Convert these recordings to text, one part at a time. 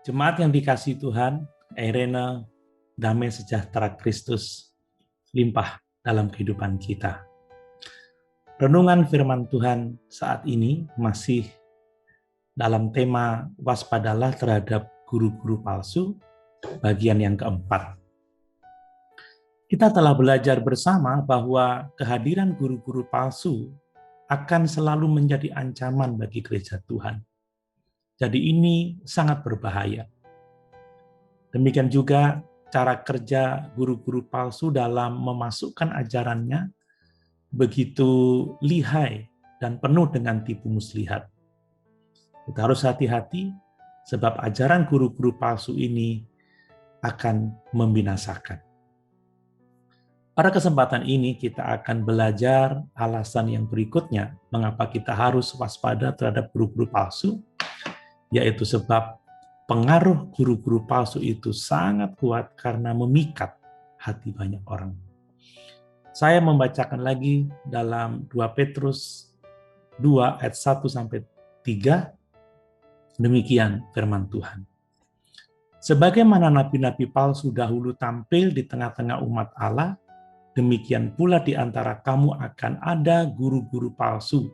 Jemaat yang dikasihi Tuhan, Irene, damai sejahtera Kristus limpah dalam kehidupan kita. Renungan firman Tuhan saat ini masih dalam tema waspadalah terhadap guru-guru palsu, bagian yang keempat. Kita telah belajar bersama bahwa kehadiran guru-guru palsu akan selalu menjadi ancaman bagi gereja Tuhan. Jadi ini sangat berbahaya. Demikian juga cara kerja guru-guru palsu dalam memasukkan ajarannya begitu lihai dan penuh dengan tipu muslihat. Kita harus hati-hati sebab ajaran guru-guru palsu ini akan membinasakan. Pada kesempatan ini kita akan belajar alasan yang berikutnya mengapa kita harus waspada terhadap guru-guru palsu, yaitu sebab pengaruh guru-guru palsu itu sangat kuat karena memikat hati banyak orang. Saya membacakan lagi dalam 2 Petrus 2 ayat 1-3, demikian firman Tuhan. Sebagaimana nabi-nabi palsu dahulu tampil di tengah-tengah umat Allah, demikian pula di antara kamu akan ada guru-guru palsu.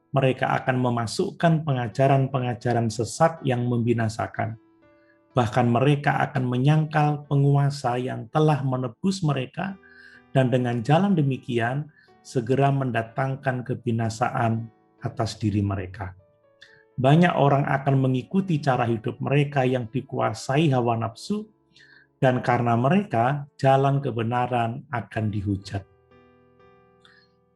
Mereka akan memasukkan pengajaran-pengajaran sesat yang membinasakan. Bahkan mereka akan menyangkal penguasa yang telah menebus mereka, dan dengan jalan demikian segera mendatangkan kebinasaan atas diri mereka. Banyak orang akan mengikuti cara hidup mereka yang dikuasai hawa nafsu, dan karena mereka jalan kebenaran akan dihujat.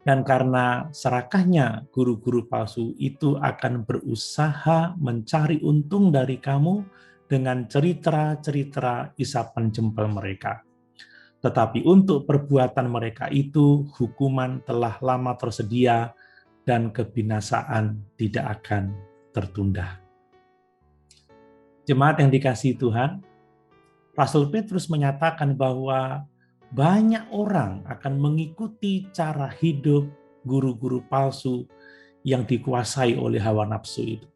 Dan karena serakahnya guru-guru palsu itu akan berusaha mencari untung dari kamu dengan cerita-cerita isapan jempol mereka. Tetapi untuk perbuatan mereka itu hukuman telah lama tersedia dan kebinasaan tidak akan tertunda. Jemaat yang dikasihi Tuhan, Rasul Petrus menyatakan bahwa banyak orang akan mengikuti cara hidup guru-guru palsu yang dikuasai oleh hawa nafsu itu.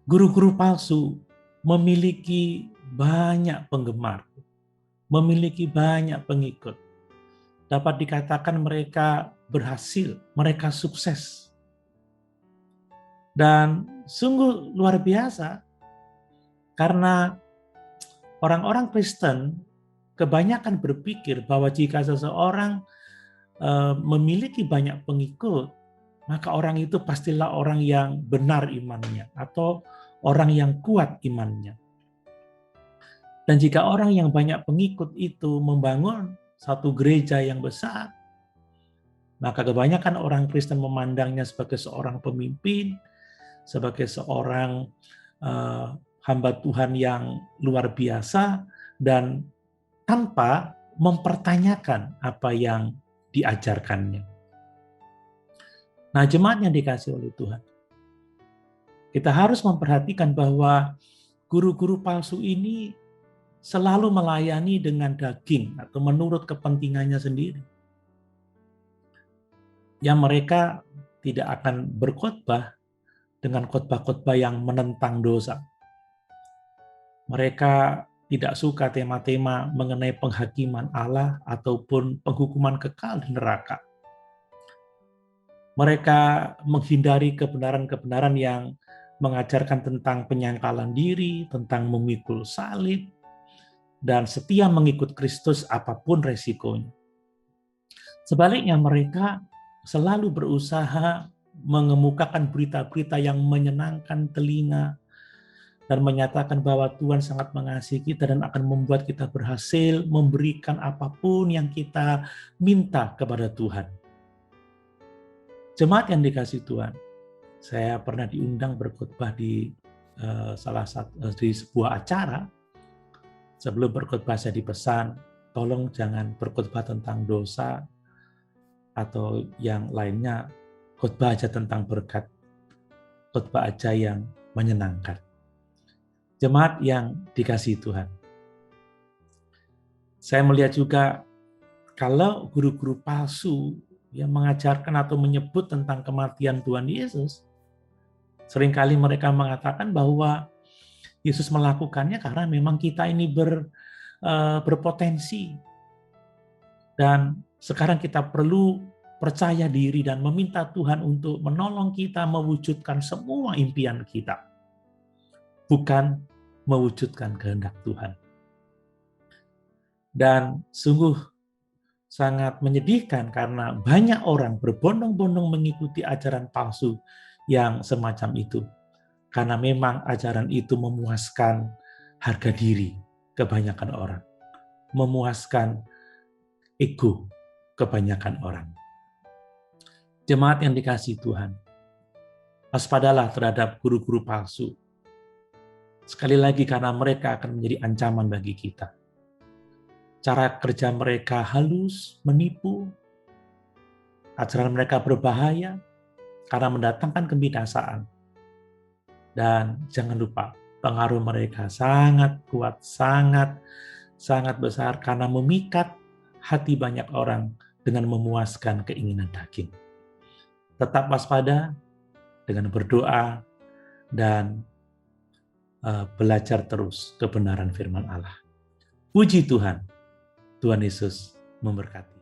Guru-guru palsu memiliki banyak penggemar, memiliki banyak pengikut. Dapat dikatakan mereka berhasil, mereka sukses. Dan sungguh luar biasa karena orang-orang Kristen kebanyakan berpikir bahwa jika seseorang memiliki banyak pengikut, maka orang itu pastilah orang yang benar imannya atau orang yang kuat imannya. Dan jika orang yang banyak pengikut itu membangun satu gereja yang besar, maka kebanyakan orang Kristen memandangnya sebagai seorang pemimpin, sebagai seorang hamba Tuhan yang luar biasa, dan tanpa mempertanyakan apa yang diajarkannya. Nah, jemaat yang dikasihi oleh Tuhan, kita harus memperhatikan bahwa guru-guru palsu ini selalu melayani dengan daging atau menurut kepentingannya sendiri. Yang mereka tidak akan berkhotbah dengan khotbah-khotbah yang menentang dosa. Mereka tidak suka tema-tema mengenai penghakiman Allah ataupun penghukuman kekal di neraka. Mereka menghindari kebenaran-kebenaran yang mengajarkan tentang penyangkalan diri, tentang memikul salib, dan setia mengikut Kristus apapun resikonya. Sebaliknya mereka selalu berusaha mengemukakan berita-berita yang menyenangkan telinga, dan menyatakan bahwa Tuhan sangat mengasihi kita dan akan membuat kita berhasil memberikan apapun yang kita minta kepada Tuhan. Jemaat yang dikasihi Tuhan, saya pernah diundang berkhotbah di di sebuah acara. Sebelum berkhotbah saya dipesan, tolong jangan berkhotbah tentang dosa atau yang lainnya, khotbah aja tentang berkat, khotbah aja yang menyenangkan. Jemaat yang dikasihi Tuhan, saya melihat juga kalau guru-guru palsu yang mengajarkan atau menyebut tentang kematian Tuhan Yesus, seringkali mereka mengatakan bahwa Yesus melakukannya karena memang kita ini berpotensi. Dan sekarang kita perlu percaya diri dan meminta Tuhan untuk menolong kita mewujudkan semua impian kita. Bukan mewujudkan kehendak Tuhan. Dan sungguh sangat menyedihkan karena banyak orang berbondong-bondong mengikuti ajaran palsu yang semacam itu. Karena memang ajaran itu memuaskan harga diri kebanyakan orang. Memuaskan ego kebanyakan orang. Jemaat yang dikasihi Tuhan, waspadalah terhadap guru-guru palsu. Sekali lagi karena mereka akan menjadi ancaman bagi kita. Cara kerja mereka halus, menipu, ajaran mereka berbahaya karena mendatangkan kebinasaan. Dan jangan lupa, pengaruh mereka sangat kuat, sangat besar karena memikat hati banyak orang dengan memuaskan keinginan daging. Tetap waspada dengan berdoa dan belajar terus kebenaran firman Allah. Puji Tuhan, Tuhan Yesus memberkati.